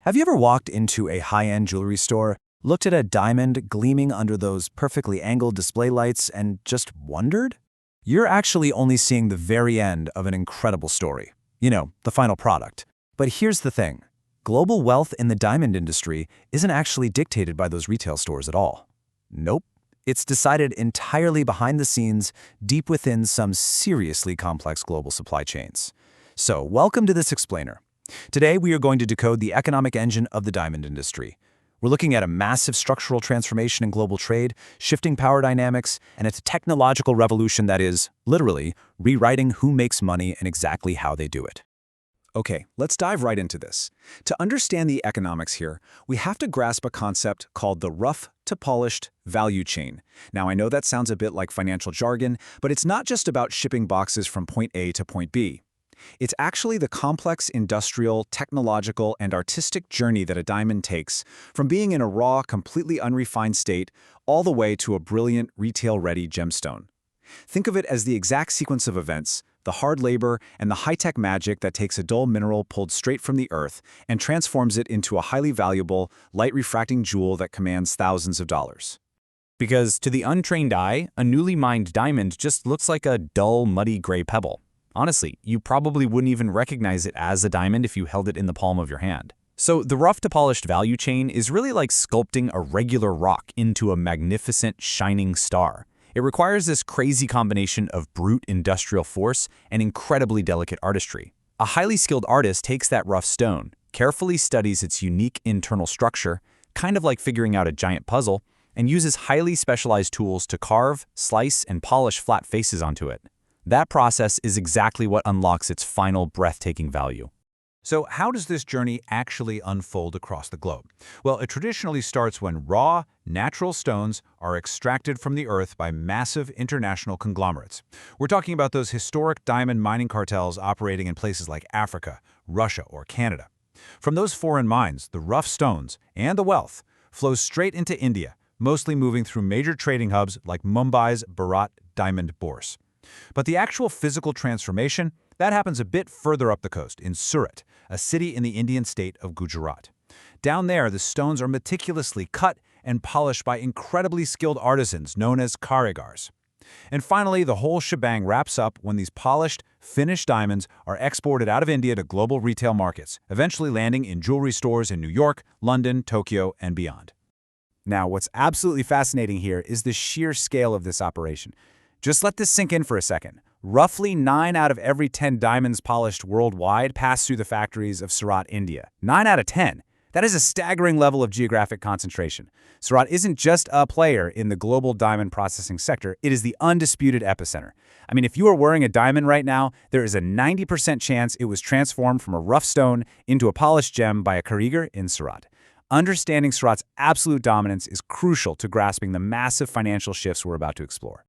Have you ever walked into a high-end jewelry store, looked at a diamond gleaming under those perfectly angled display lights, and just wondered? You're actually only seeing the very end of an incredible story. You know, the final product. But here's the thing. Global wealth in the diamond industry isn't actually dictated by those retail stores at all. Nope. It's decided entirely behind the scenes, deep within some seriously complex global supply chains. So, welcome to this explainer. Today, we are going to decode the economic engine of the diamond industry. We're looking at a massive structural transformation in global trade, shifting power dynamics, and a technological revolution that is, literally, rewriting who makes money and exactly how they do it. Okay, let's dive right into this. To understand the economics here, we have to grasp a concept called the rough to polished value chain. Now, I know that sounds a bit like financial jargon, but it's not just about shipping boxes from point A to point B. It's actually the complex industrial, technological, and artistic journey that a diamond takes, from being in a raw, completely unrefined state, all the way to a brilliant, retail-ready gemstone. Think of it as the exact sequence of events, the hard labor, and the high-tech magic that takes a dull mineral pulled straight from the earth and transforms it into a highly valuable, light-refracting jewel that commands thousands of dollars. Because to the untrained eye, a newly mined diamond just looks like a dull, muddy gray pebble. Honestly, you probably wouldn't even recognize it as a diamond if you held it in the palm of your hand. So the rough to polished value chain is really like sculpting a regular rock into a magnificent, shining star. It requires this crazy combination of brute industrial force and incredibly delicate artistry. A highly skilled artist takes that rough stone, carefully studies its unique internal structure, kind of like figuring out a giant puzzle, and uses highly specialized tools to carve, slice, and polish flat faces onto it. That process is exactly what unlocks its final breathtaking value. So how does this journey actually unfold across the globe? Well, it traditionally starts when raw, natural stones are extracted from the earth by massive international conglomerates. We're talking about those historic diamond mining cartels operating in places like Africa, Russia, or Canada. From those foreign mines, the rough stones and the wealth flows straight into India, mostly moving through major trading hubs like Mumbai's Bharat Diamond Bourse. But the actual physical transformation, that happens a bit further up the coast, in Surat, a city in the Indian state of Gujarat. Down there, the stones are meticulously cut and polished by incredibly skilled artisans known as Karigars. And finally, the whole shebang wraps up when these polished, finished diamonds are exported out of India to global retail markets, eventually landing in jewelry stores in New York, London, Tokyo, and beyond. Now, what's absolutely fascinating here is the sheer scale of this operation. Just let this sink in for a second. Roughly 9 out of every 10 diamonds polished worldwide pass through the factories of Surat, India. 9 out of 10. That is a staggering level of geographic concentration. Surat isn't just a player in the global diamond processing sector, it is the undisputed epicenter. I mean, if you are wearing a diamond right now, there is a 90% chance it was transformed from a rough stone into a polished gem by a Karigar in Surat. Understanding Surat's absolute dominance is crucial to grasping the massive financial shifts we're about to explore.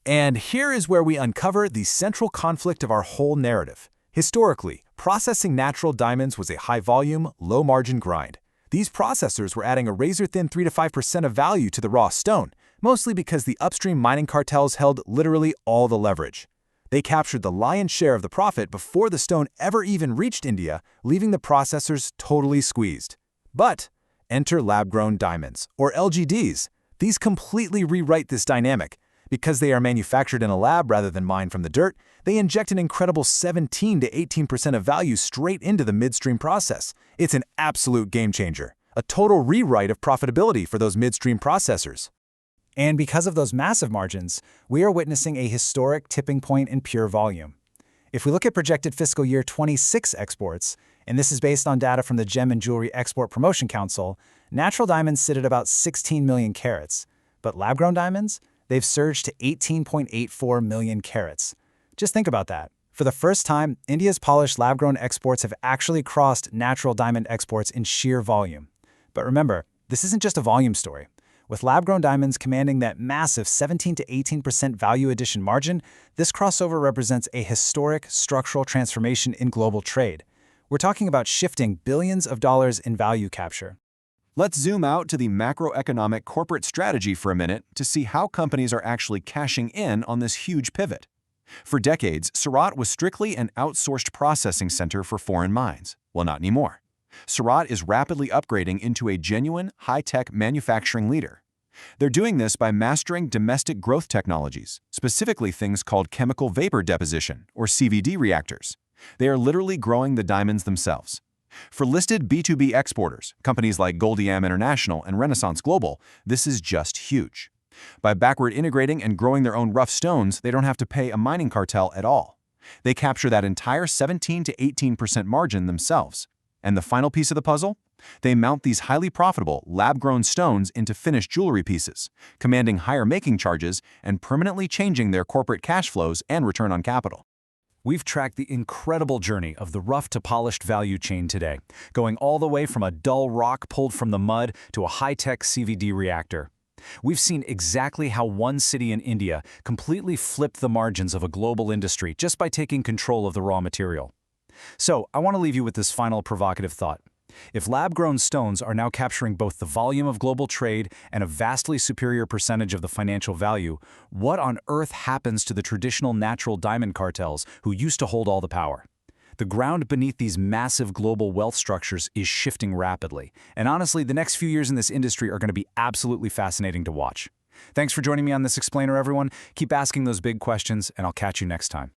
And here is where we uncover the central conflict of our whole narrative. Historically, processing natural diamonds was a high-volume, low-margin grind. These processors were adding a razor-thin 3 to 5% of value to the raw stone, mostly because the upstream mining cartels held literally all the leverage. They captured the lion's share of the profit before the stone ever even reached India, leaving the processors totally squeezed. But enter lab-grown diamonds, or LGDs. These completely rewrite this dynamic. Because they are manufactured in a lab rather than mined from the dirt, they inject an incredible 17 to 18% of value straight into the midstream process. It's an absolute game changer, a total rewrite of profitability for those midstream processors. And because of those massive margins, we are witnessing a historic tipping point in pure volume. If we look at projected fiscal year 26 exports, and this is based on data from the Gem and Jewelry Export Promotion Council, natural diamonds sit at about 16 million carats, but lab-grown diamonds? They've surged to 18.84 million carats. Just think about that. For the first time, India's polished lab-grown exports have actually crossed natural diamond exports in sheer volume. But remember, this isn't just a volume story. With lab-grown diamonds commanding that massive 17 to 18% value addition margin, this crossover represents a historic structural transformation in global trade. We're talking about shifting billions of dollars in value capture. Let's zoom out to the macroeconomic corporate strategy for a minute to see how companies are actually cashing in on this huge pivot. For decades, Surat was strictly an outsourced processing center for foreign mines. Well, not anymore. Surat is rapidly upgrading into a genuine, high-tech manufacturing leader. They're doing this by mastering domestic growth technologies, specifically things called Chemical Vapor Deposition, or CVD reactors. They are literally growing the diamonds themselves. For listed B2B exporters, companies like Goldiem International and Renaissance Global, this is just huge. By backward integrating and growing their own rough stones, they don't have to pay a mining cartel at all. They capture that entire 17 to 18% margin themselves. And the final piece of the puzzle? They mount these highly profitable, lab-grown stones into finished jewelry pieces, commanding higher making charges and permanently changing their corporate cash flows and return on capital. We've tracked the incredible journey of the rough to polished value chain today, going all the way from a dull rock pulled from the mud to a high-tech CVD reactor. We've seen exactly how one city in India completely flipped the margins of a global industry just by taking control of the raw material. So, I want to leave you with this final provocative thought. If lab-grown stones are now capturing both the volume of global trade and a vastly superior percentage of the financial value, what on earth happens to the traditional natural diamond cartels who used to hold all the power? The ground beneath these massive global wealth structures is shifting rapidly, and honestly, the next few years in this industry are going to be absolutely fascinating to watch. Thanks for joining me on this explainer, everyone. Keep asking those big questions, and I'll catch you next time.